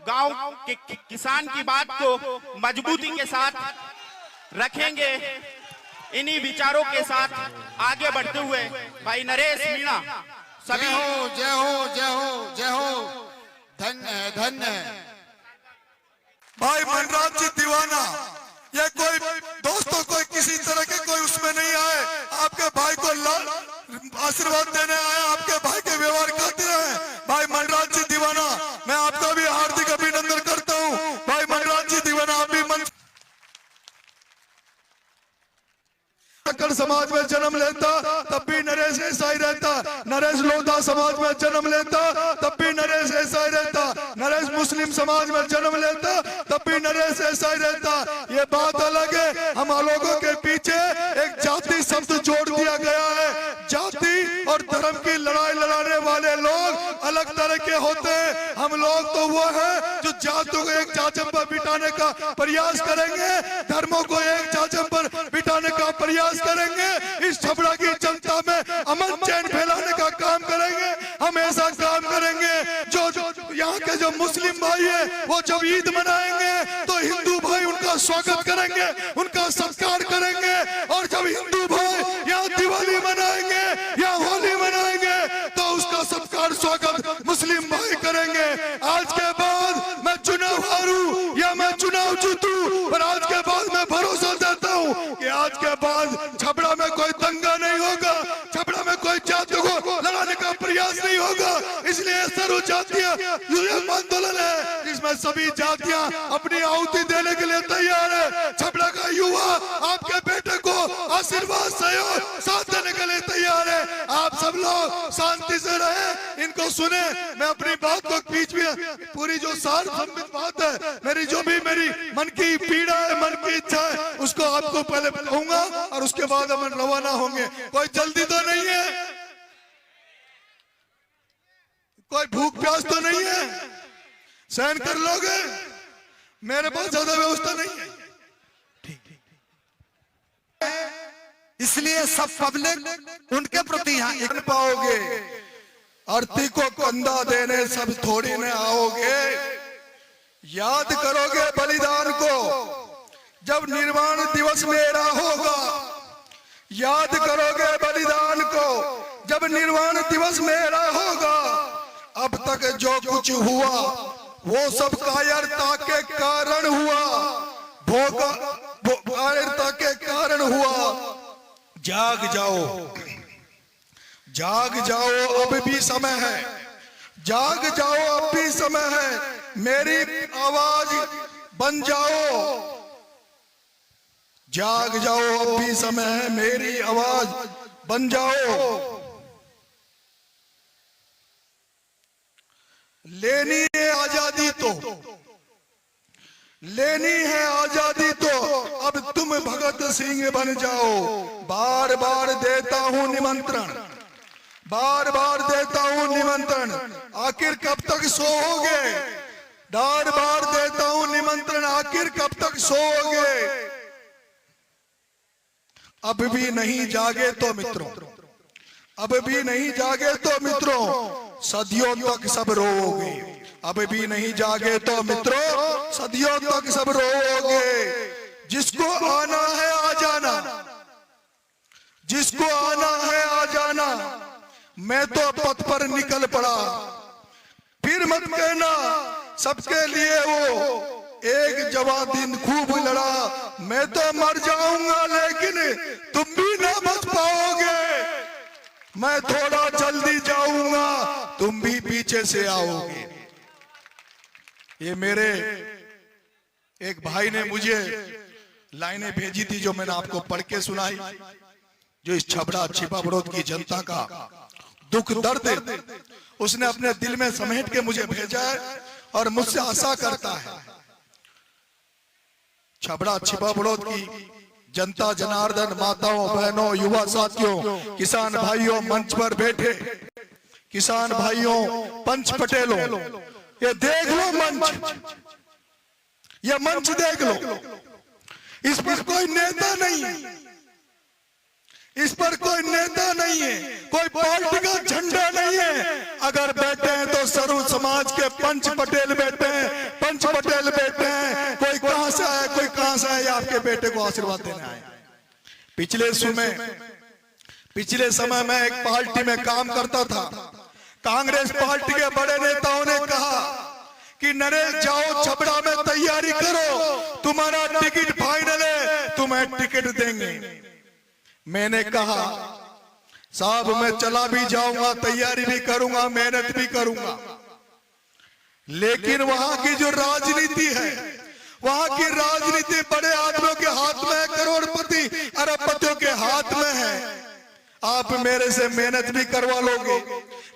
गांव के किसान की बात को मजबूती के साथ रखेंगे। इन्हीं विचारों के साथ आगे बढ़ते हुए भाई नरेश मीणा सभी। जय हो जय हो जय हो, धन्य है धन्य है। भाई मनराज जी दीवाना, ये कोई दोस्तों कोई किसी तरह के कोई उसमें नहीं आए, आपके भाई को आशीर्वाद देने आए, आपके भाई के व्यवहार करते रहे। भाई मनराज जी दीवाना, मैं आपका भी हार्दिक अभिनंदन करता हूँ। भाई मनराज जी दीवाना, आप भी मंच समाज में जन्म लेता तब भी नरेश ऐसा ही रहता। नरेश लोधा समाज में जन्म लेता तब भी नरेश ऐसा ही रहता। नरेश मुस्लिम समाज में जन्म लेता तब भी नरेश ऐसा ही रहता। ये बात अलग है, हम लोगों के पीछे एक जाति शब्द जोड़ दिया गया है। जाति और धर्म की लड़ाई लड़ाने वाले लोग अलग तरह के होते हैं। हम लोग तो वो है जो जातियों को एक चाचम पर बिठाने का प्रयास करेंगे, धर्मों को एक चाचम पर बिठाने का प्रयास करेंगे। इस छपरा की जनता में अमन चैन फैलाने का काम करेंगे। हम ऐसा काम करेंगे जो यहाँ के जो मुस्लिम भाई है वो जब ईद मनाएंगे तो हिंदू भाई उनका स्वागत करेंगे, उनका सत्कार करेंगे। और जब हिंदू भाई यहाँ दिवाली मनाएंगे या होली मनाएंगे तो उसका सत्कार स्वागत मुस्लिम भाई करेंगे। आज के बाद मैं चुनाव हारूं या मैं चुनाव जीतूं, पर आज के बाद मैं भरोसा देता हूँ कि आज के बाद छपरा में कोई दंगा नहीं होगा, छपरा में कोई जातियों को लड़ाने का प्रयास नहीं होगा। इसलिए सर्व जातीय आंदोलन है जिसमें सभी जातियां अपनी आहुति देने के लिए तैयार है। छपरा का युवा आपके बेटे को आशीर्वाद सहयोग साथ देने के लिए तैयार है। आप सब लोग शांति से रहे, इनको सुने। मैं अपनी बात को बीच में पूरी जो सार संबित बात है, मेरी मन की पीड़ा है, मन की इच्छा है, उसको आपको पहले बताऊंगा और उसके बाद हम रवाना होंगे। कोई जल्दी तो नहीं है, कोई भूख प्यास तो नहीं है, सहन कर लोगे। मेरे पास ज्यादा व्यवस्था नहीं है, इसलिए सब पब्लिक उनके प्रति यहाँ एक पाओगे। आरती को कंधा देने सब थोड़ी न आओगे। याद करोगे बलिदान को जब निर्वाण दिवस मेरा होगा। याद करोगे बलिदान को जब निर्वाण दिवस मेरा होगा। अब तक जो कुछ हुआ वो सब कायरता के कारण हुआ, कायरता के कारण हुआ। जाग जाओ, जाग जाओ, अब भी समय है। जाग जाओ, अब भी समय है। मेरी आवाज बन जाओ। जाग जाओ, अब भी समय है, मेरी आवाज बन जाओ। लेनी है आजादी तो, लेनी है आजादी तो अब तुम भगत सिंह बन जाओ। बार बार देता हूं निमंत्रण, बार बार देता हूं निमंत्रण, आखिर कब तक सोओगे। बार बार देता हूं निमंत्रण, आखिर कब तक सोओगे। अब भी नहीं जागे तो मित्रों, अब भी नहीं जागे तो मित्रों, सदियों तक सब रोओगे। अब भी नहीं जागे तो मित्रों, सदियों तक सब रोओगे। जिसको आना है आ जाना, जिसको आना है आ जाना। मैं तो पथ पर निकल पड़ा, फिर मत कहना सबके लिए वो एक जवान दिन खूब लड़ा। मैं तो मर जाऊंगा लेकिन तुम भी ना बच पाओगे। मैं थोड़ा जल्दी जाऊंगा, तुम भी पीछे से आओगे। ये मेरे एक भाई ने मुझे लाइनें भेजी थी जो मैंने आपको पढ़ के सुनाई, जो इस छपरा छिपा बड़ौद की जनता का दुख दर्द उसने अपने दिल में समेट के मुझे भेजा है और मुझसे आशा करता है। छपरा छिपा बड़ौद की जनता, जनार्दन, माताओं, बहनों, युवा साथियों, किसान भाइयों, मंच पर बैठे किसान भाइयों, पंच पटेलों, ये देख लो मंच, ये मंच देख लो। इस पर कोई नेता नहीं, इस पर कोई नेता नहीं है, कोई पार्टी का झंडा नहीं है। अगर बैठे हैं तो सर्व समाज के पंच पटेल बैठे हैं, पंच पटेल बैठे हैं। कोई कहां से आया, कोई कहां से आया, आपके बेटे को आशीर्वाद देने आए। पिछले समय में एक पार्टी में काम करता था। कांग्रेस पार्टी के बड़े नेताओं ने कहा कि नरेश जाओ छबड़ा में तैयारी करो, तुम्हारा टिकट फाइनल है, तुम्हें टिकट देंगे। मैंने कहा साहब मैं चला भी जाऊंगा, तैयारी भी करूंगा, मेहनत भी करूंगा, लेकिन वहां की जो राजनीति है, वहां की राजनीति बड़े आदमियों के हाथ में है, करोड़पति अरबपतियों के हाथ में है। आप मेरे से मेहनत भी करवा लोगे,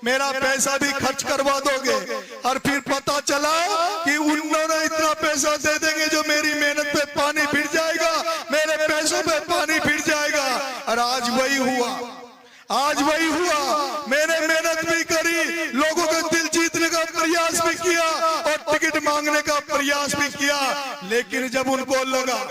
मेरा पैसा भी खर्च करवा दोगे, और फिर पता चला कि उन्होंने इतना पैसा दे देंगे जो मेरी मेहनत पे पानी फिर जाएगा, मेरे पैसों पे पानी फिर जाएगा। और आज वही हुआ, आज वही हुआ। मैंने मेहनत भी करी, लोगों के दिल जीतने का प्रयास भी किया और टिकट मांगने का प्रयास भी किया, लेकिन जब उनको लगा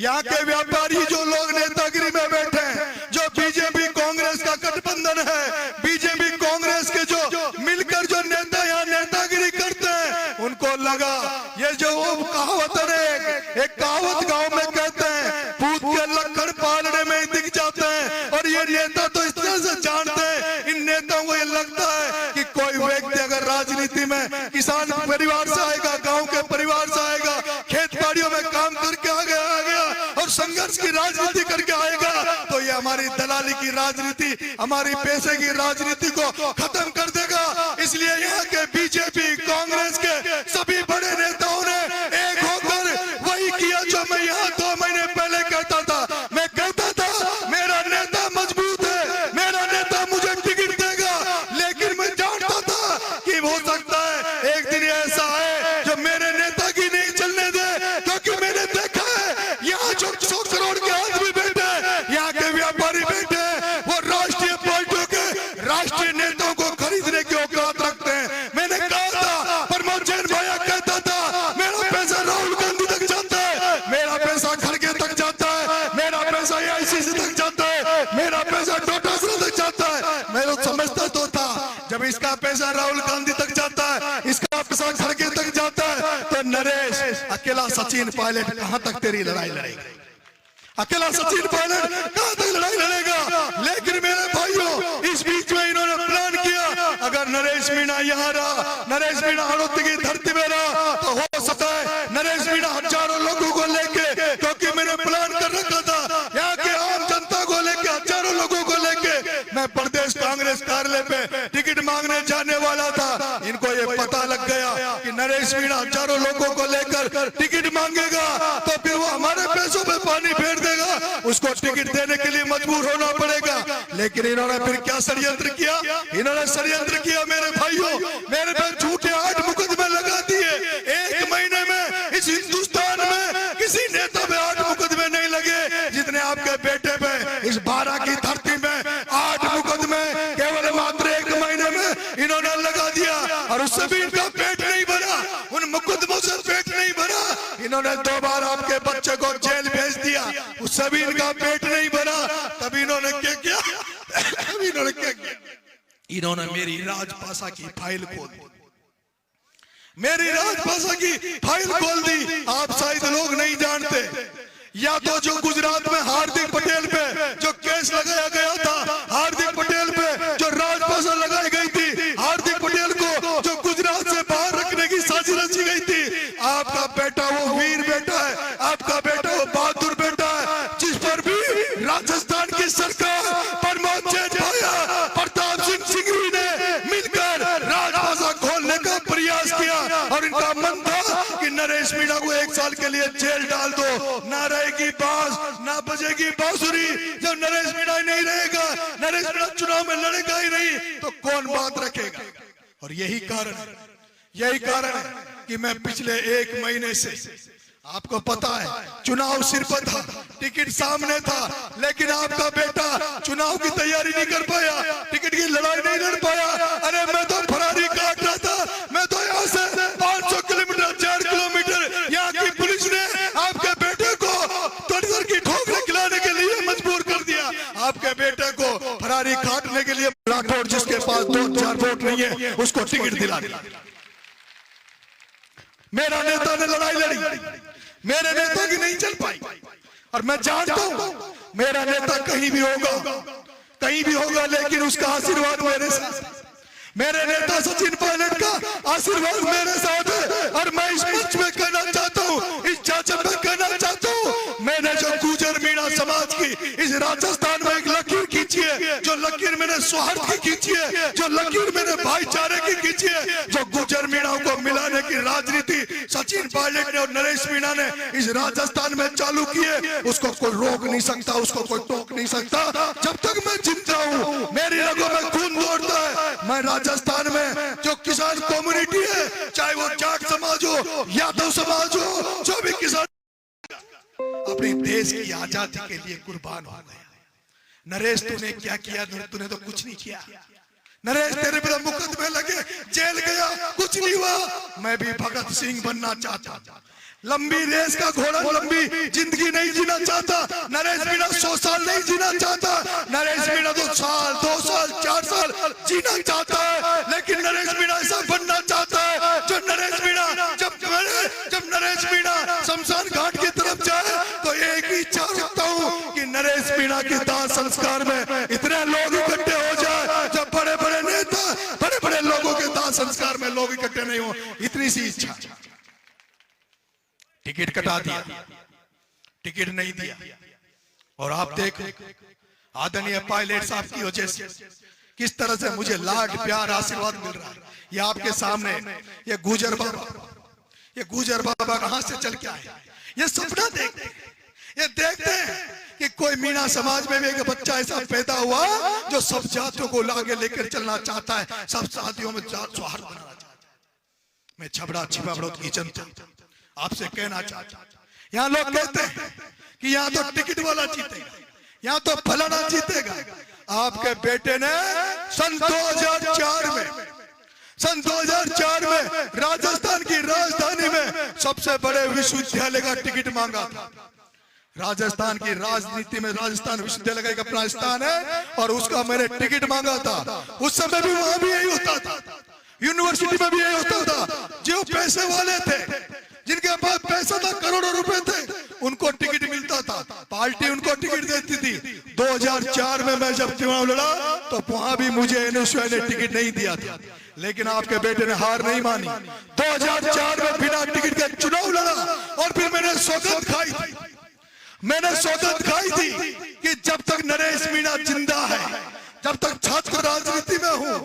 यहाँ के व्यापारी जो लोग नेतागिरी में बैठे हैं, जो बीजेपी कांग्रेस का गठबंधन है, बीजेपी कांग्रेस के जो मिलकर जो नेता यहाँ नेतागिरी करते हैं, उनको लगा ये जो कहावत है, एक कहावत गांव में कहते हैं पूत के लक्कड़ पालने में दिख जाते हैं। और ये नेता तो इस तरह से जानते हैं, इन नेताओं को ये लगता है कि कोई व्यक्ति अगर राजनीति में किसान परिवार से आएगा, गाँव के परिवार से आएगा, खेत बाड़ियों में काम करके आ गया और संघर्ष की राजनीति करके आएगा, तो ये हमारी दलाली की राजनीति, हमारी पैसे की राजनीति को खत्म कर देगा। इसलिए यहाँ के बीजेपी कांग्रेस के सभी बड़े नेताओं ने एक होकर वही किया जो मैं यहाँ 2 महीने पहले कहता था। मैं कहता था मेरा नेता मजबूत है, मेरा नेता मुझे टिकट देगा, लेकिन मैं जानता था कि हो सकता है एक दिन ऐसा है जो मेरे नेता की नहीं चलने दे, क्योंकि मैंने देखा है यहाँ जो 100 करोड़ के आदमी बैठे हैं, यहाँ के व्यापारी बैठे हैं, वो राष्ट्रीय पार्टियों के राष्ट्रीय नेताओं को खरीदने की औकात रखते हैं। मैंने कहा था, प्रमोद जैन भैया कहता था मेरा पैसा राहुल गांधी तक जाता है, मेरा पैसा खड़गे तक जाता है, मेरा पैसा AICC तक जाता है, मेरा पैसा डोटासरा तक जाता है। मैं तो समझता तो था जब इसका पैसा राहुल गांधी तक जाता है, इसका पैसा खड़गे तक जाता है, तो नरेश अकेला सचिन पायलट कहां तक तेरी लड़ाई लड़ेगा? अकेला सचिन पायलट कहां तक लड़ाई लड़ेगा? लेकिन मेरे भाइयों, इस बीच में इन्होंने प्लान किया, अगर नरेश मीणा यहाँ रहा, नरेश मीणा हड़ौती की धरती में रहा, तो हो सकता है नरेश मीणा हजारों लोगों को लेके, क्योंकि मैंने प्लान कर रखा था यहाँ के आम जनता को लेके, हजारों लोगों को लेके मैं प्रदेश कांग्रेस कार्यालय पे टिकट मांगने जाने वाला था। इनको ये पता लग गया कि नरेश मीणा हजारों लोगों को लेकर टिकट मांगेगा, तो फिर वो हमारे पैसों पे पानी फेर देगा, उसको टिकट देने के लिए मजबूर होना पड़ेगा। लेकिन इन्होंने फिर क्या षड्यंत्र किया? इन्होंने षड्यंत्र किया मेरे भाइयों, मेरे पे झूठे 8 मुकदमे लगा दिए। 1 महीने में इस हिंदुस्तान में किसी नेता पे 8 मुकदमे नहीं लगे जितने आपके बेटे पे इस 12 की धरती में 8 मुकदमे केवल मात्र 1 महीने में इन्होंने लगा दिया। और उससे भी इनका पेट नहीं भरा, उन मुकदमों से पेट नहीं भरा। इन्होंने 2 बार आपके बच्चे को जेल भेज दिया, उससे भी इनका पेट नहीं भरा। तभी इन्होंने क्या किया? तभी इन्होंने क्या किया? इन्होंने मेरी राजपाषा की फाइल खोल दी, मेरी राजपाषा की फाइल खोल दी। आप शायद लोग नहीं जानते, या तो जो गुजरात में हार्दिक पटेल पे जो केस लगाया गया था, हार्दिक पटेल पे जो राजपाषा लगाई गई थी, हार्दिक पटेल को जो गुजरात से बाहर रखने की साजिश रची गई थी, आपका बेटा वो वीर बेटा है, आपका बेटा वो बहादुर बेटा है, जिस पर भी राजस्थान की सरकार, प्रमोद जैन भैया, प्रताप सिंह सिंघवी ने मिलकर राजपाषा खोलने का प्रयास किया। और इनका मन था कि नरेश मीणा को 1 साल के लिए जेल डाल दो, ना रहेगी बांस, ना बजेगी बांसुरी। जब नरेश मीणा ही नहीं रहेगा, नरेश मीणा चुनाव में लड़ेगा ही नहीं, तो कौन बात रखेगा? और यही कारण है कि मैं पिछले 1 महीने से, आपको पता है चुनाव सिर पर था, टिकट सामने था, लेकिन आपका बेटा चुनाव की तैयारी नहीं कर पाया, टिकट की लड़ाई नहीं लड़ पाया। अरे मैं तो फरारी काट रहा था, मैं तो यहाँ से 500 किलोमीटर 4 किलोमीटर यहाँ की पुलिस ने आपके बेटे को 30 की ठोकरें खिलाने के लिए मजबूर कर दिया। आपके बेटे दिला दिया। मेरा नेता ने लड़ाई लड़ी, मेरे नेता की नहीं चल पाई, और मैं जानता हूं मेरा नेता कहीं भी होगा, लेकिन उसका आशीर्वाद मेरे साथ है। मेरे नेता सचिन पायलट का आशीर्वाद मेरे साथ है। और मैं इस मंच में कहना चाहता हूँ, इस चाचा में कहना चाहता हूँ, मैंने जो गुजर मीणा समाज की इस राजस्थान में एक लकीर खींची है, जो लकीर मैंने सौहार्द की खींची है, जो लकीर मैंने भाईचारे की खींची है, जो गुजर मीणा को मिलाने की राजनीति सचिन पायलट ने और नरेश मीणा ने इस राजस्थान में चालू की है, उसको कोई रोक नहीं सकता, उसको कोई टोक नहीं सकता। जब तक मैं जिंदा हूँ, मेरी रगों में खून दौड़ता है। मैं राजस्थान में जो किसान कम्युनिटी है, चाहे वो जाट समाज हो, यादव समाज हो, जो भी किसान अपने देश की आजादी के लिए कुर्बान हो गया। नरेश तूने क्या किया? तूने तो कुछ नहीं किया। नरेश तेरे पे मुकदमे लगे, जेल गया, कुछ नहीं हुआ। मैं भी भगत सिंह बनना चाहता, लंबी रेस का घोड़ा, लंबी जिंदगी नहीं जीना चाहता। नरेश मीणा 100 साल नहीं जीना चाहता। नरेश मीणा 2 साल 2 साल 4 साल जीना चाहता है, लेकिन नरेश मीणा ऐसा बनना चाहता है जो नरेश मीणा जब नरेश मीणा शमशान घाट की तरफ जाए तो एक ही इच्छा रखता हूँ कि नरेश मीणा के दाह संस्कार में इतने लोग इकट्ठे हो जाए, जब बड़े बड़े नेता, बड़े बड़े लोगों के दाह संस्कार में लोग इकट्ठे नहीं हो, इतनी सी इच्छा। टिकट कटा दिया, टिकट नहीं दिया, और आप देखो आदरणीय पायलट साहब की वजह से किस तरह से मुझे लाड प्यार आशीर्वाद मिल रहा है। ये आपके सामने ये गुजर बाबा कहां से चल के आए, ये सपना देखते हैं, ये देखते हैं कि कोई मीणा समाज में भी एक बच्चा ऐसा पैदा हुआ जो सब जातियों को आगे लेकर चलना चाहता है, सब जातियों में जात सौहार्द बनाना चाहता है। मैं छबड़ा छिपा बड़ौद की जनता आपसे कहना चाहता हूं, यहाँ लोग कहते हैं कि यहाँ तो टिकट वाला जीतेगा, यहाँ तो फलाना जीतेगा। आपके बेटे ने सन 2004 में राजस्थान की राजधानी में सबसे बड़े विश्वविद्यालय का टिकट मांगा था। राजस्थान की राजनीति में राजस्थान विश्वविद्यालय का एक अपना स्थान है, और उसका मैंने टिकट मांगा था। उस समय भी वहां भी यही होता था, यूनिवर्सिटी में भी यही होता था। जो पैसे वाले थे, जिनके पास पैसा था, करोड़ों रुपए थे, उनको टिकट मिलता था, पार्टी उनको टिकट देती थी। 2004 में मैं जब चुनाव लड़ा तो वहां भी मुझे एनएसयूआई ने टिकट नहीं दिया था, लेकिन आपके बेटे ने हार नहीं मानी। 2004 में बिना टिकट के चुनाव लड़ा, और फिर मैंने सौगंध खाई थी कि जब तक नरेश मीणा जिंदा है, जब तक छात्र राजनीति में हूं,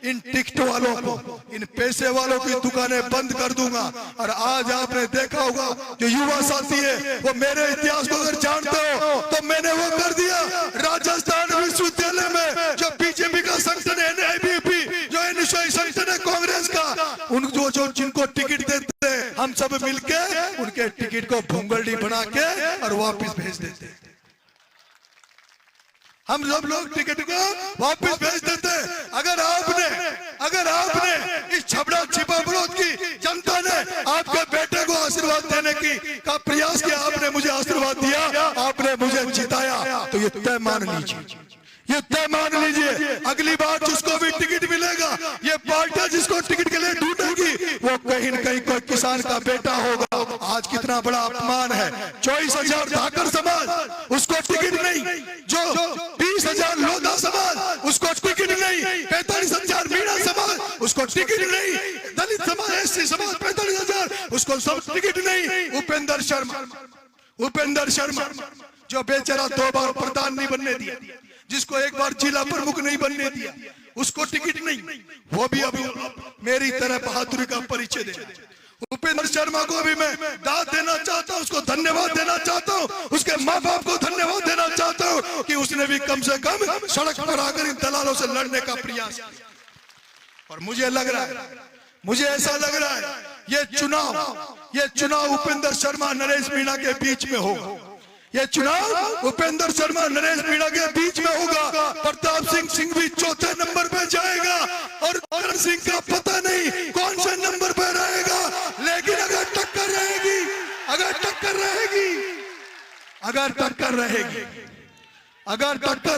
इन टिकट वालों को, इन पैसे वालों की दुकानें बंद कर दूंगा। और आज आपने देखा होगा जो युवा साथी है, वो मेरे इतिहास को अगर जानते हो तो मैंने वो कर दिया। राजस्थान विश्वविद्यालय में जो बीजेपी का संगठन है, एबीवीपी, जो एनएसयूआई संगठन है कांग्रेस का, उन जो जिनको टिकट देते हैं, हम सब मिलके उनके टिकट को भूंगड़ी बना के और वापिस भेज देते हैं। हम सब लोग टिकट को वापस भेज देते। अगर आपने इस छबड़ा छिपा बड़ौद की जनता ने आपके बेटे को आशीर्वाद देने का प्रयास किया, आपने मुझे आशीर्वाद दिया, आपने मुझे जिताया, तो ये तय मान लीजिए, अगली बार जिसको भी टिकट मिलेगा, ये पार्टी जिसको टिकट के लिए ढूंढेगी, वो कहीं न कहीं कोई किसान का बेटा होगा। आज कितना बड़ा अपमान है, 24,000 धाकर समाज, उसको टिकट नहीं, जो 20,000 लोधा समाज, उसको टिकट नहीं, 45,000 मीणा समाज, उसको टिकट नहीं, दलित समाज, एससी समाज 45,000, उसको सब टिकट नहीं। उपेंद्र शर्मा जो बेचारा 2 बार प्रधान नहीं बनने दिया, जिसको 1 बार जिला प्रमुख नहीं बनने दिया, उसको टिकट नहीं, वो भी अभी मेरी तरह बहादुरी का परिचय दे। उपेंद्र शर्मा को भी मैं दाद देना चाहता हूं, उसको धन्यवाद देना चाहता हूं, उसके माँ बाप को धन्यवाद देना चाहता हूं कि उसने भी कम से कम सड़क पर आकर इन दलालों से लड़ने का प्रयास किया। और मुझे ऐसा लग रहा है ये चुनाव उपेंद्र शर्मा नरेश मीणा के बीच में होगा। ये चुनाव उपेंद्र शर्मा नरेश मीणा के बीच में होगा। प्रताप सिंह भी 4थे नंबर पे जाएगा, और करण सिंह का पता नहीं कौन से नंबर पे रहेगा, लेकिन अगर टक्कर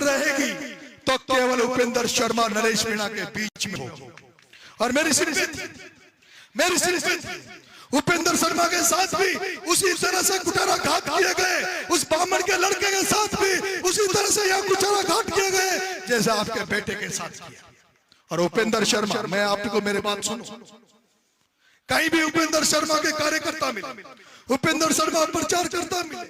रहेगी तो केवल उपेंद्र शर्मा नरेश मीणा के बीच में होगा। और मेरी सिर्फ उपेंद्र शर्मा के साथ भी उसी तरह से कुठाराघात किए गए, उस बामन के लड़के के साथ भी उसी तरह से यहाँ कुठाराघात किए गए जैसे आपके बेटे के साथ किया। और उपेंद्र शर्मा, मैं आपको मेरे बात सुनो, कहीं भी उपेंद्र शर्मा के कार्यकर्ता मिले, उपेंद्र शर्मा प्रचार करता मिले,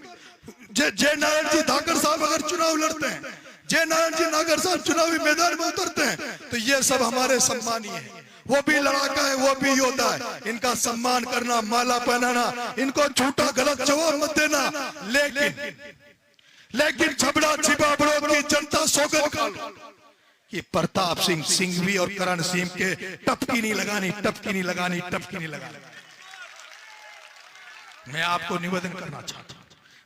जय नारायण जी धाकर साहब अगर चुनाव लड़ते हैं, जय नारायण जी नागर साहब चुनावी मैदान में उतरते हैं, तो ये सब हमारे सम्मानीय है। वो भी लड़ाका है, वो भी योद्धा है, इनका सम्मान करना, माला पहनाना, इनको झूठा गलत जवाब मत देना। लेकिन छबड़ा छिपा बड़ों की जनता सौगंध खा लो कि प्रताप सिंह सिंघवी और करण सिंह के टपकी नहीं लगानी, टपकी नहीं लगानी, टपकी नहीं लगानी। मैं आपको निवेदन करना चाहता हूं,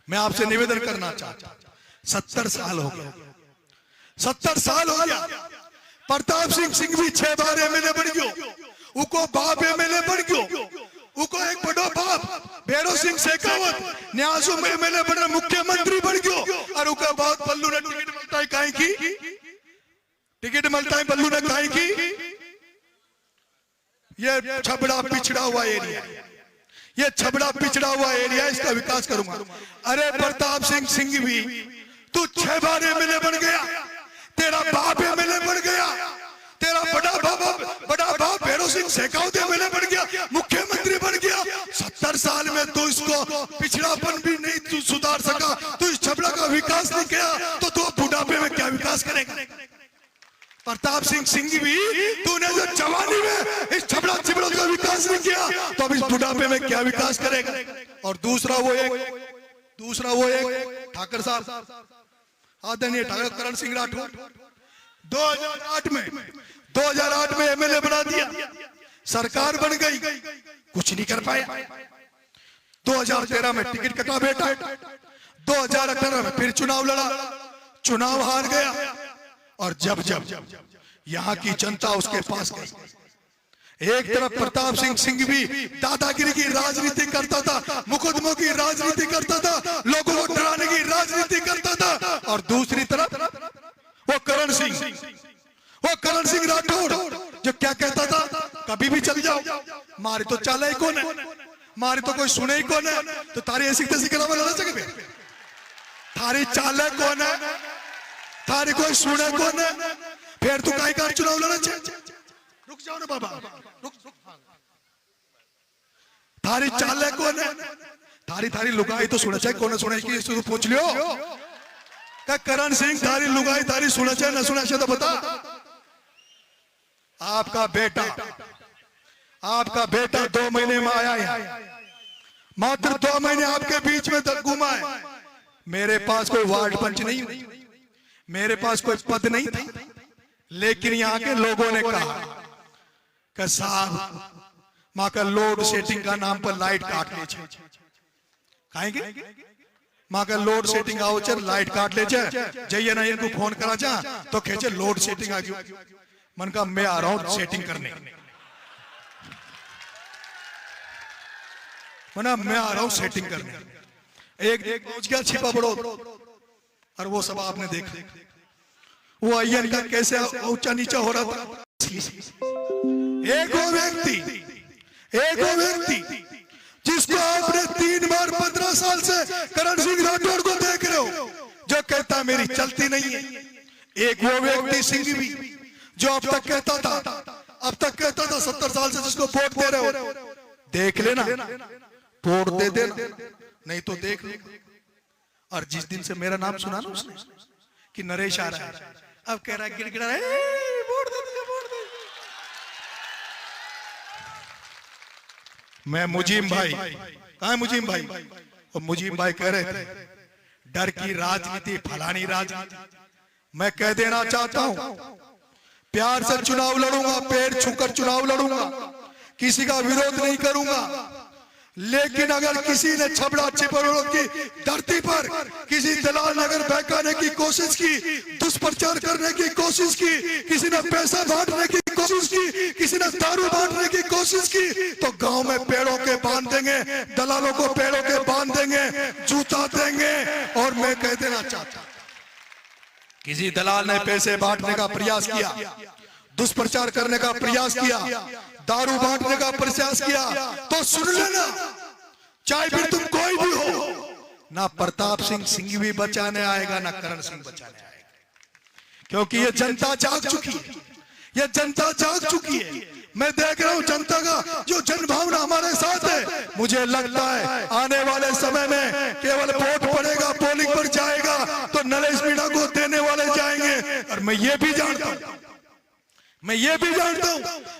मैं आपसे निवेदन करना चाहता हूं, 70 साल हो गए, 70 साल हो गया। प्रताप सिंह सिंघवी 6 बार एमएलए बन गयो, उको बाप एमएलए बन गयो, उको एक बड़ो बाप भैरव सिंह शेखावत न्यासू में एमएलए बन मुख्यमंत्री बन गयो, और उका बाद पल्लू ने टिकट मिलता है काहे की, टिकट मिलता है पल्लू ने काहे की। ये छबड़ा पिछड़ा हुआ एरिया, ये छबड़ा पिछड़ा हुआ एरिया, इसका विकास करूंगा। अरे प्रताप सिंह सिंघवी, तू 6 बार एमएलए बन गया, तेरा बाप एमएलए बन गया, तेरा बड़ा बाप भैरव सिंह शेखावत एमएलए बन गया, मुख्यमंत्री बन गया। 70 साल में तो इसको पिछड़ापन भी नहीं तू सुधार सका, तू इस छबड़ा का विकास नहीं किया, तो तू बुढ़ापे में क्या विकास करेगा। प्रताप सिंह सिंघवी, तूने जो जवानी में इस छबड़ा छिबड़ा का विकास नहीं किया, तो अब इस बुढ़ापे में क्या विकास करेगा। और दूसरा वो एक ठाकर साहब, आदरणीय ठाकर करण सिंह राठौर, 2008 में एमएलए बना दिया, सरकार बन गई, कुछ नहीं कर पाया। 2013 में टिकट कटा बेटा, 2018 में फिर चुनाव लड़ा, चुनाव हार गया। और जब यहाँ की जनता उसके पास गई, एक तरफ प्रताप सिंह सिंघवी दादागिरी की राजनीति करता था, मुकदमों की राजनीति करता था, लोगों को डराने की राजनीति करता था, और दूसरी तरफ वो करण सिंह राठौर जो क्या कहता था, कभी भी चल जाओ, मारे तो चाला ही कौन है, मारे तो कोई सुने ही कौन है, तो तारी ऐसी तैसी के नाम लड़ा सके, थारी चाला कौन है, थारी कोई सुने कौन है, फिर तू काई का चुनाव लड़ा छे। रुक जाओ ना बाबा, रुक। थारी चाल कौन है, थारी लुगाई तो सुना चाहिए, कौन सुना चाहिए तो पूछ लियो। क्या करण सिंह थारी लुगाई थारी सुना चाहिए ना सुना चाहिए तो बता। आपका बेटा 2 महीने में आया है, मात्र 2 महीने आपके बीच में घूमा है। मेरे पास कोई वार्ड पंच नहीं, मेरे पास कोई पद नहीं था, लेकिन यहाँ के लोगों ने कहा कि साहब माँ का लोड सेटिंग का नाम पर लाइट काट ले खाएंगे, माँ का लोड सेटिंग आउचर लाइट काट ले जाइए ना, इनको फोन करा जा तो खेचे लोड सेटिंग आ गई। मन का मैं आ रहा हूं सेटिंग करने, मना मैं आ रहा हूं सेटिंग करने। एक पहुंच गया छिपा बड़ो, और वो सब आपने देखा, वो अय्यर का कैसे ऊंचा नीचा हो रहा था। एक वो व्यक्ति जिसको आपने 3 बार 15 साल से करण सिंह राठौर को देख रहे हो, जो कहता मेरी चलती नहीं है। एक वो व्यक्ति सिंघवी जो अब तक कहता था 70 साल से जिसको वोट दे रहे हो, देख लेना, वोट दे देना, नहीं तो देख लेना। और जिस दिन से मेरा नाम सुना ना उसने कि नरेश आ रहा है, अब कह रहा है गिड़गिड़ा रहा है, वोट दे। मैं मुजीम भाई, कहाँ है मुजीम भाई? और मुजीम भाई कह रहे थे डर की राजनीति, फलानी राजनीति। मैं कह देना चाहता हूं, प्यार से चुनाव लड़ूंगा, पैर छूकर चुनाव लड़ूंगा, किसी का विरोध नहीं करूंगा। लेकिन अगर किसी ने छबड़ा छिपरों की धरती पर किसी दलाल नगर बहकाने की कोशिश की, दुष्प्रचार करने की कोशिश की, किसी ने पैसा बांटने की कोशिश की, किसी ने दारू बांटने की कोशिश की, तो गांव में पेड़ों के बांध देंगे, दलालों को पेड़ों के बांध देंगे, जूता देंगे। और मैं कह देना चाहता, किसी दलाल ने पैसे बांटने का प्रयास किया, दुष्प्रचार करने का प्रयास किया, दारू बांटने का प्रयास किया, तो सुन लेना, चाहे फिर तुम कोई भी हो, ना प्रताप सिंह सिंघवी बचाने आएगा, ना करण सिंह बचाने आएगा, क्योंकि ये जनता जाग चुकी है, ये जनता जाग चुकी है। मैं देख रहा हूं जनता का जो जनभावना हमारे साथ है। मुझे लगता है आने वाले समय में केवल वोट पड़ेगा, पोलिंग पर जाएगा तो नरेश मीणा को देने वाले जाएंगे। और मैं ये भी जानता हूं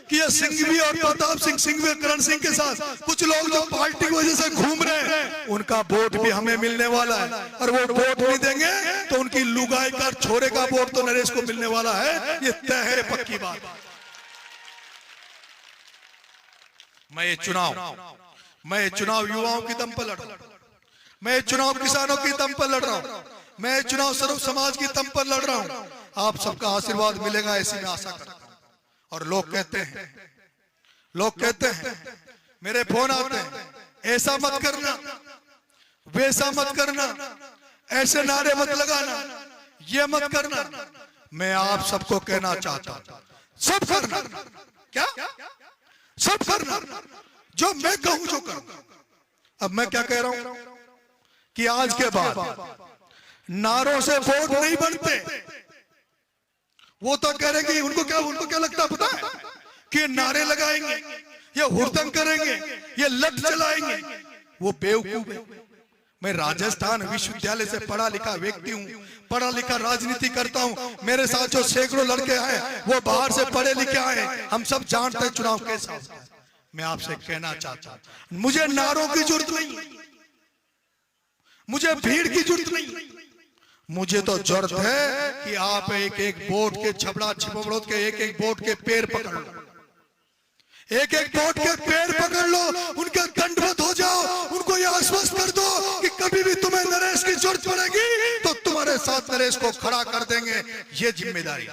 कि ये सिंघवी और प्रताप सिंह सिंघवी करण सिंह के साथ कुछ लोग जो पार्टी की वजह से घूम रहे हैं, उनका वोट भी हमें मिलने वाला है। और वो वोट नहीं देंगे तो उनकी लुगाई का छोरे का वोट तो नरेश को मिलने वाला है, ये तय है, पक्की बात। मैं ये चुनाव युवाओं की दम पर लड़ रहा हूं, मैं चुनाव किसानों की दम पर लड़ रहा हूं, मैं चुनाव सर्व समाज की दम पर लड़ रहा हूं। आप सबका आशीर्वाद मिलेगा ऐसी मैं आशा करता हूं। और लोग कहते हैं, मेरे फोन आते हैं, ऐसा मत करना, वैसा मत करना, ऐसे नारे मत लगाना, ये मत करना। मैं आप सबको कहना चाहता हूं, सब करना, क्या सब करना, जो मैं कहूं जो करूं। अब मैं क्या कह रहा हूं कि आज के बाद नारों से वोट नहीं बनते। वो तो कह रहे कि उनको क्या लगता पता है कि नारे लगाएंगे, ये हुड़दंग करेंगे, ये लठ चलाएंगे, वो बेवकूफ है। मैं राजस्थान विश्वविद्यालय से पढ़ा लिखा व्यक्ति हूँ, पढ़ा लिखा राजनीति करता हूँ। मेरे साथ जो सैकड़ों लड़के आए वो बाहर से पढ़े लिखे आए, हम सब जानते हैं चुनाव कैसा। मैं आपसे कहना चाहता हूँ, मुझे नारों की जरूरत नहीं, मुझे भीड़ की जरूरत नहीं, मुझे तो जरूरत है कि आप एक एक वोट के छबड़ा छिपड़ों के एक एक वोट के पैर पकड़ लो, एक एक वोट के पैर पकड़ लो, उनके दंडवत हो जाओ, उनको ये आश्वस्त कर दो कि कभी भी तुम्हें नरेश की जरूरत पड़ेगी तो तुम्हारे साथ नरेश को खड़ा कर देंगे। ये जिम्मेदारी,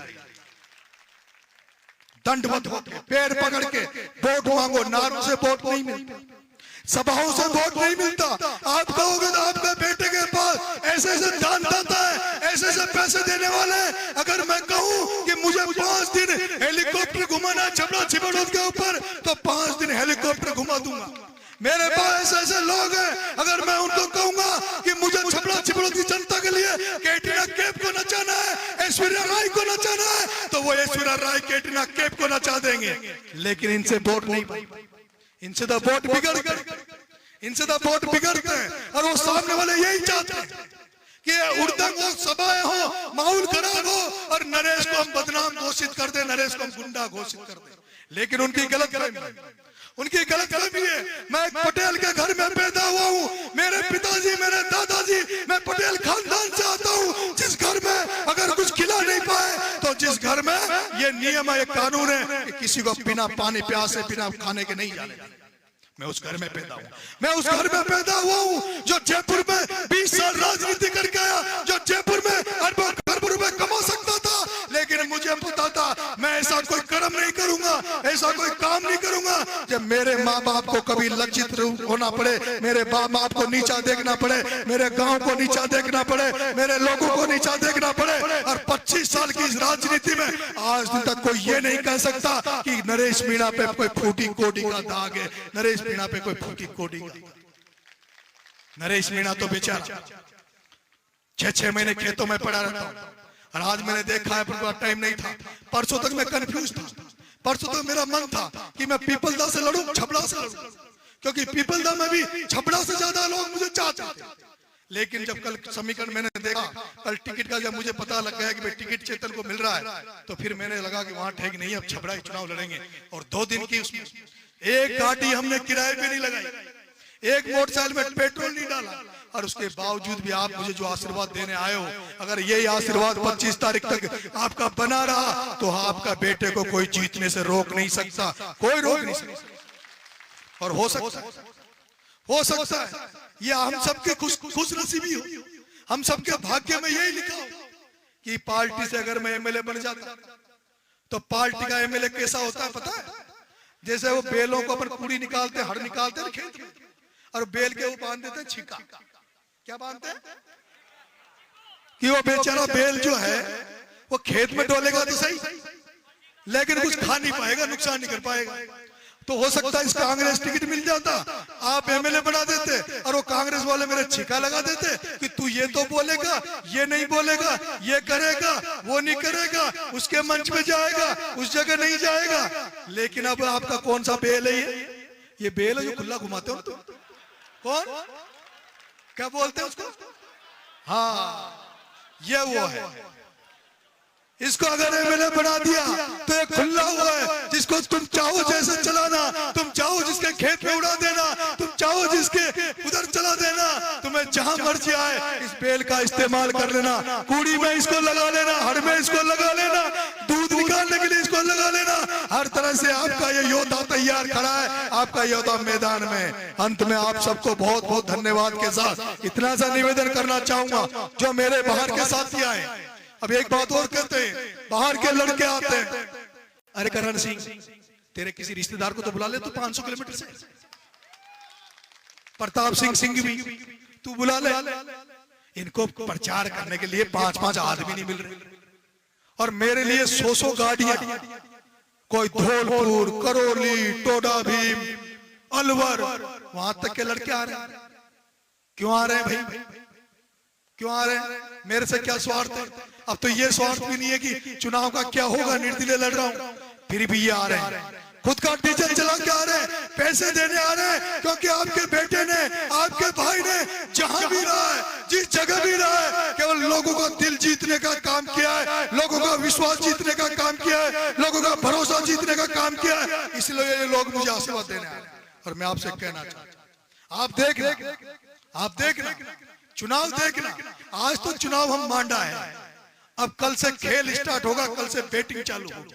दंडवत होकर पैर पकड़ के वोट मांगो। नारों से वोट नहीं मिलता, सभाओं से वोट नहीं मिलता। आप कहोगे तो आपके बेटे के पास ऐसे ऐसे दानदाता है, ऐसे ऐसे पैसे देने वाले हैं। अगर मैं कहूं कि मुझे 5 दिन हेलीकॉप्टर घुमाना छबड़ा छिपड़ों के ऊपर, तो 5 दिन हेलीकॉप्टर घुमा दूंगा। मेरे पास ऐसे ऐसे लोग हैं, अगर मैं उनको कहूंगा कि मुझे छबड़ा छिपड़ों की जनता के लिए कैटरीना कैफ को नचाना है, ऐश्वर्या राय को नचाना है, तो वो ऐश्वर्या राय कैटरीना कैफ को नचा देंगे। लेकिन इनसे वोट नहीं, इनसे तो वोट बिगड़ते हैं। और वो सामने वाले यही चाहते हैं कि उड़दंग हो, सभाएं हो, माहौल खराब हो और नरेश को हम बदनाम घोषित कर दे, नरेश को हम गुंडा घोषित कर दे। लेकिन उनकी गलतफहमी है। मैं एक पटेल के घर में पैदा हुआ हूँ, मेरे पिताजी, मेरे दादाजी, मैं पटेल खानदान से आता हूँ। जिस घर में अगर कुछ खिला नहीं पाए, तो जिस घर में ये नियम है, ये कानून है कि किसी को बिना पानी प्यासे, बिना खाने के नहीं जाने, मैं उस घर में पैदा हुआ। मैं उस घर में पैदा हुआ हूँ जो जयपुर में 20 साल राजनीति करके आया, जो जयपुर में अरबों खरबों रुपए कमा सकता था। लेकिन मुझे पता था मैं ऐसा कोई कर्म नहीं करूंगा, ऐसा कोई काम नहीं करूंगा जब मेरे माँ बाप को कभी लज्जित होना पड़े, मेरे बाप बाप को नीचा देखना पड़े, मेरे गांव को नीचा देखना पड़े, मेरे लोगों को नीचा देखना पड़े। और 25 साल की इस राजनीति में आज दिन तक कोई ये नहीं कह सकता कि नरेश मीणा पे कोई फूटी कोडी का दाग है, नरेश मीणा पे कोई फूटी कोडी का। नरेश मीणा तो बेचारा 6-6 महीने खेतों में पड़ा रहता हूं, और आज मैंने देखा है पूरा टाइम नहीं था। परसों तक मैं कंफ्यूज था, परसों तक मेरा मन था कि मैं पीपलदा से लड़ूं, छबड़ा से लड़ूं, क्योंकि पीपलदा में भी छबड़ा से ज्यादा लोग मुझे चाहते थे। लेकिन जब कल समीकरण मैंने देखा, कल टिकट का जब मुझे पता लग गया कि भाई टिकट चेतन को मिल रहा है, तो फिर मैंने लगा कि वहां ठीक नहीं है, अब छबड़ा ही चुनाव लड़ेंगे। और 2 दिन की उसमें एक गाड़ी हमने किराए पे नहीं लगाई, एक मोटरसाइकिल में पेट्रोल नहीं डाला, और उसके बावजूद भी आप मुझे जो आशीर्वाद देने आए हो, अगर यही आशीर्वाद 25 तारीख तक आपका बना रहा, तो आपका बेटे को कोई जीतने से रोक नहीं सकता, कोई रोक नहीं सकता। और हो सकता है ये हम सबके खुश नसीबी हो, हम सबके भाग्य में यही लिखा हो कि पार्टी से अगर मैं एमएलए बन जाता, तो पार्टी का एमएलए कैसा होता है पता है? जैसे वो बेलों को अपन कुड़ी निकालते, हड़ निकालते हैं खेत में, और बेल के वो बांध देते हैं छिका। क्या बांधते हैं कि वो बेचारा बेल जो है वो खेत में डोलेगा तो सही, लेकिन कुछ खा नहीं पाएगा, नुकसान नहीं कर पाएगा। तो हो सकता है इस कांग्रेस टिकट मिल जाता, आप एमएलए बना देते और वो कांग्रेस वाले मेरे छिका लगा देते कि तू ये तो बोलेगा, ये नहीं बोलेगा, ये करेगा, वो नहीं करेगा, उसके मंच पे जाएगा, उस जगह नहीं जाएगा। लेकिन अब आपका कौन सा बेल है? ये बेल है जो खुला घुमाते हो तुम। कौन, क्या बोलते हैं उसको? हाँ, ये वो है। इसको अगर एमएलए बना दिया तो ये खुला हुआ है, जिसको तुम चाहो जैसे चलाना, तुम चाहो जिसके खेत में उड़ा देना, तुम चाहो जिसके उधर चला देना, तुम्हें जहां मर्जी आए इस बेल का इस्तेमाल कर लेना। कूड़ी में इसको लगा लेना, हड़ में इसको लगा लेना, दूध निकालने के लिए इसको लगा लेना। हर तरह से आपका ये योद्धा तैयार खड़ा है, आपका योद्धा मैदान में। अंत में आप सबको बहुत बहुत धन्यवाद के साथ इतना सा निवेदन करना चाहूंगा, जो मेरे बाहर के साथी आए। अब एक बात और कहते हैं, बाहर के लड़के आते हैं, अरे करण सिंह तेरे किसी रिश्तेदार को तो बुला ले, तो 500 किलोमीटर से। प्रताप सिंह भी तू बुला ले। इनको प्रचार करने के लिए 5-5 आदमी नहीं मिल रहे, और मेरे लिए 100 गाड़ियां, कोई धौलपुर, करौली, टोडा भीम, अलवर, वहां तक के लड़के आ रहे हैं। क्यों आ रहे हैं भाई? क्यों आ रहे हैं? मेरे से क्या स्वार्थ है? अब तो ये स्वार्थ भी नहीं है कि चुनाव का क्या होगा, निर्दलीय लड़ रहा हूं, फिर भी ये आ रहे हैं। खुद का डीजल चला के आ रहे हैं, पैसे देने आ रहे हैं, क्योंकि आपके बेटे ने, आपके भाई ने जहां भी रहा है, जिस जगह भी रहा है, केवल लोगों का दिल जीतने का काम किया है, लोगों का विश्वास जीतने का काम किया है, लोगों का भरोसा जीतने का काम किया है। इसलिए ये लोग मुझे आशीर्वाद देने आ रहे हैं। और मैं आपसे कहना चाहता हूं, आप देखना, चुनाव देखना। आज तो चुनाव हम मांडा है, अब कल से खेल स्टार्ट होगा, कल से बैटिंग चालू होगी।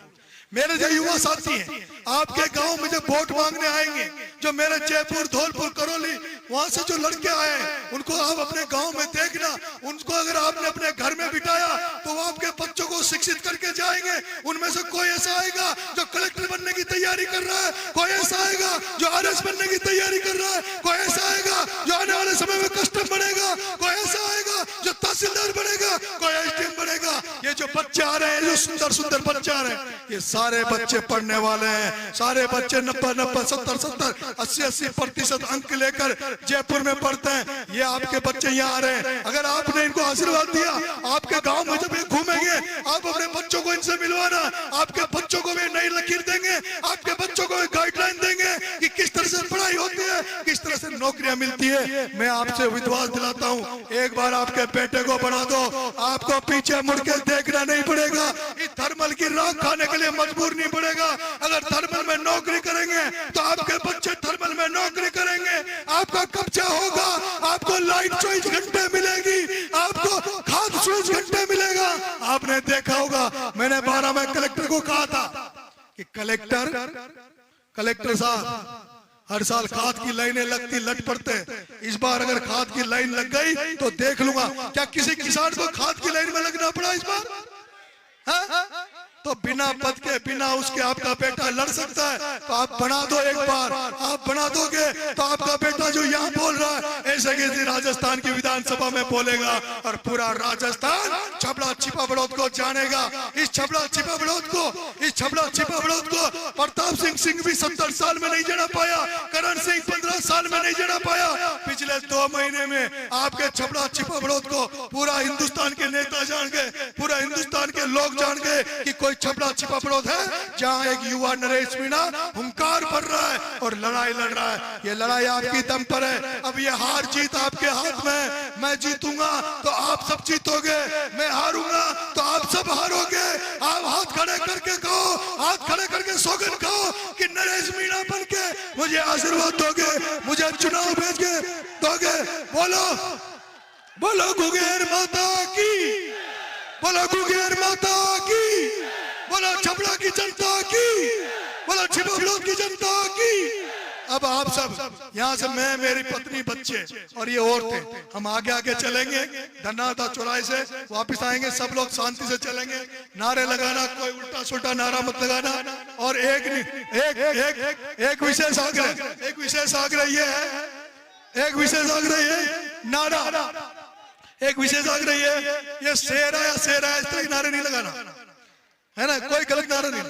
मेरे जो युवा साथी हैं, आपके गांव में जो वोट मांगने आएंगे, जो मेरे जयपुर, धौलपुर, करौली, वहां से जो लड़के आए, उनको आप अपने गांव में देखना। उनको अगर आपने अपने घर में बिठाया तो वो आपके बच्चों को शिक्षित करके जाएंगे। उनमें से कोई ऐसा आएगा जो कलेक्टर बनने की तैयारी कर रहा है, कोई ऐसा आएगा जो आरएस बनने की तैयारी कर रहा है, कोई ऐसा आएगा जो आने वाले समय में कस्टम बनेगा, कोई ऐसा आएगा जो तहसीलदार बनेगा, कोई एसडीएम बनेगा। ये जो बच्चे आ रहे हैं, जो सुंदर सुंदर बच्चे आ रहे हैं, ये सारे बच्चे पढ़ने वाले हैं। सारे बच्चे 90-90, 70-70, 80-80% अंक लेकर जयपुर में पढ़ते हैं। ये आपके बच्चे यहाँ आ रहे हैं। अगर आपने इनको आशीर्वाद दिया, आपके गांव में जब ये घूमेंगे, आप अपने बच्चों को इनसे मिलवाना, आपके बच्चों को भी नई लकीर देंगे, आपके बच्चों को गाइडलाइन देंगे कि किस तरह से पढ़ाई होती है, किस तरह से नौकरियां मिलती है। मैं आपसे विश्वास दिलाता हूँ, एक बार आपके बेटे को बना दो, आपको पीछे मुड़ के देखना नहीं पड़ेगा। इस थर्मल की राख खाने के लिए मजबूर नहीं पड़ेगा। अगर थर्मल में नौकरी करेंगे तो आपके बच्चे थर्मल में नौकरी करेंगे, आपका कब्जा होगा, आपको लाइट 24 घंटे मिलेगी, आपको खाद 24 घंटे मिलेगा। आपने देखा होगा, मैंने 12 में कलेक्टर को कहा था कि कलेक्टर साहब, हर साल खाद की लाइनें लगती, लट पड़ते। इस बार अगर खाद की लाइन लग गई तो देख लूंगा। क्या किसी किसान को खाद की लाइन में लगना पड़ा इस बार? हाँ? तो बिना पद के, बिना उसके आपका बेटा लड़ सकता है। तो आप बना दो, एक बार आप बना दोगे तो आपका बेटा जो यहाँ बोल रहा है, ऐसे किसी राजस्थान की विधानसभा में बोलेगा और पूरा राजस्थान छबड़ा छिपा बड़ौद को जानेगा। इस छबड़ा छिपा बड़ौद को प्रताप सिंह भी 70 साल में नहीं जना पाया, करण सिंह 15 साल में नहीं जना पाया। पिछले 2 महीने में आपके छबड़ा छिपा बड़ौद को पूरा हिंदुस्तान के नेता जान गए, पूरा हिंदुस्तान के लोग जान गए कि कोई छबड़ा छिपा बड़ौद है जहां एक युवा नरेश मीणा हुंकार भर रहा है और लड़ाई लड़ रहा है। ये लड़ाई आपकी दम पर है। अब ये हार जीत आपके हाथ में। मैं जीतूंगा तो आप सब जीतोगे, मैं हारूंगा तो आप सब हारोगे। आप हाथ खड़े करके कहो, हाथ खड़े करके सौगंध खाओ कि नरेश मीणा बन के मुझे आशीर्वाद दोगे, मुझे चुनाव भेज के दोगे। बोलो गुगेर माता की, बोलो गुगेर माता की, बोलो छबड़ा की जनता की, बोलो छिपा बड़ौद की जनता की। अब आप सब यहाँ से, मैं, मेरी पत्नी, बच्चे और ये औरतें, हम आगे आगे चलेंगे। धन्नाता चौराहे से वापस आएंगे, सब लोग शांति से चलेंगे। नारे लगाना, कोई उल्टा सुल्टा नारा मत लगाना। और एक विशेष आग्रह ये है, नारा, एक विशेष आग्रह ये शेर आया, इस तरह नारे नहीं लगाना, है ना? कोई गलत नारा नहीं।